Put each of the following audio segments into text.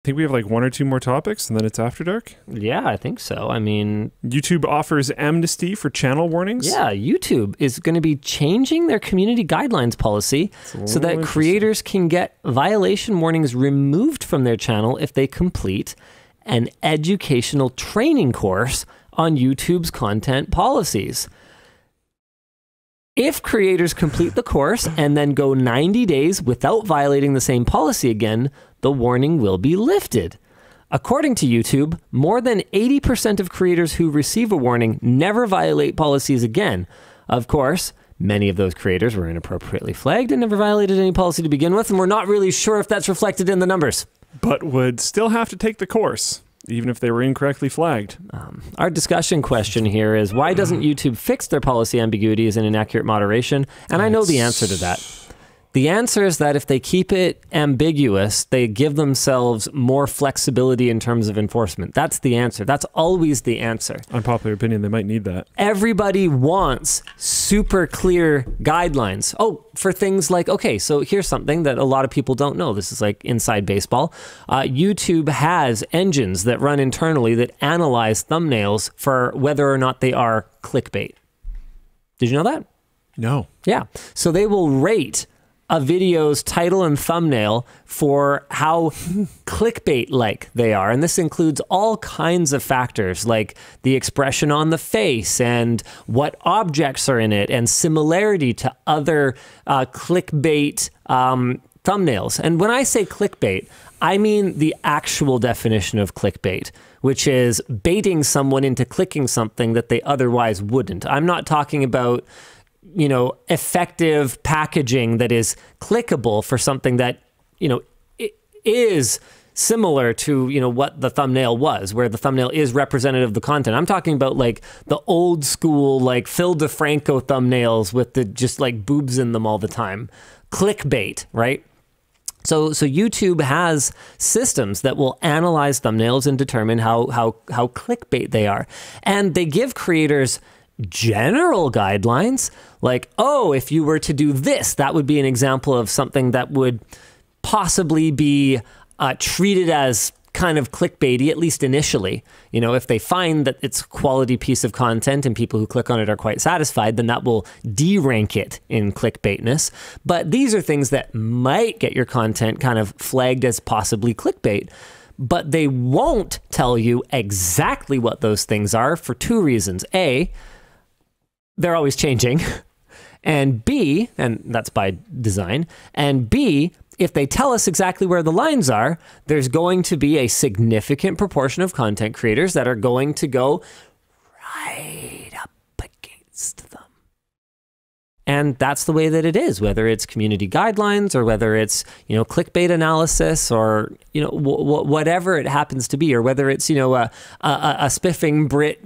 think we have like one or two more topics and then it's after dark. Yeah, I think so. I mean, YouTube offers amnesty for channel warnings. Yeah, YouTube is going to be changing their community guidelines policy so that creators can get violation warnings removed from their channel if they complete an educational training course on YouTube's content policies. If creators complete the course and then go 90 days without violating the same policy again, the warning will be lifted. According to YouTube, more than 80% of creators who receive a warning never violate policies again. Of course, many of those creators were inappropriately flagged and never violated any policy to begin with, and we're not really sure if that's reflected in the numbers. But would still have to take the course, even if they were incorrectly flagged. Our discussion question here is, why doesn't YouTube fix their policy ambiguities and inaccurate moderation? And I know the answer to that. The answer is that if they keep it ambiguous, they give themselves more flexibility in terms of enforcement. That's the answer. That's always the answer. Unpopular opinion, they might need that. Everybody wants super clear guidelines. Oh, for things like, okay, so here's something that a lot of people don't know. This is like inside baseball. YouTube has engines that run internally that analyze thumbnails for whether or not they are clickbait. Did you know that? No. Yeah. So they will rate a video's title and thumbnail for how clickbait-like they are. And this includes all kinds of factors like the expression on the face and what objects are in it and similarity to other clickbait thumbnails. And when I say clickbait, I mean the actual definition of clickbait, which is baiting someone into clicking something that they otherwise wouldn't. I'm not talking about effective packaging that is clickable for something that, it is similar to, what the thumbnail was, where the thumbnail is representative of the content. I'm talking about like the old school, like Phil DeFranco thumbnails with the just like boobs in them all the time. Clickbait, right? So YouTube has systems that will analyze thumbnails and determine how clickbait they are. And they give creators general guidelines like, oh, if you were to do this, that would be an example of something that would possibly be treated as kind of clickbaity, at least initially. If they find that it's a quality piece of content and people who click on it are quite satisfied, then that will de-rank it in clickbaitness. But these are things that might get your content kind of flagged as possibly clickbait. But they won't tell you exactly what those things are for two reasons. A, they're always changing. And B, and that's by design, and B, if they tell us exactly where the lines are, there's going to be a significant proportion of content creators that are going to go right up against them. And that's the way that it is, whether it's community guidelines or whether it's, clickbait analysis or, whatever it happens to be, or whether it's, a spiffing Brit,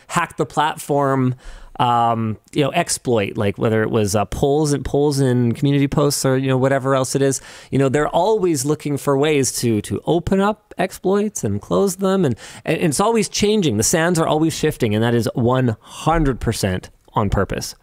hack the platform exploit, like whether it was polls and community posts or, whatever else it is, they're always looking for ways to open up exploits and close them. And it's always changing. The sands are always shifting, and that is 100% on purpose.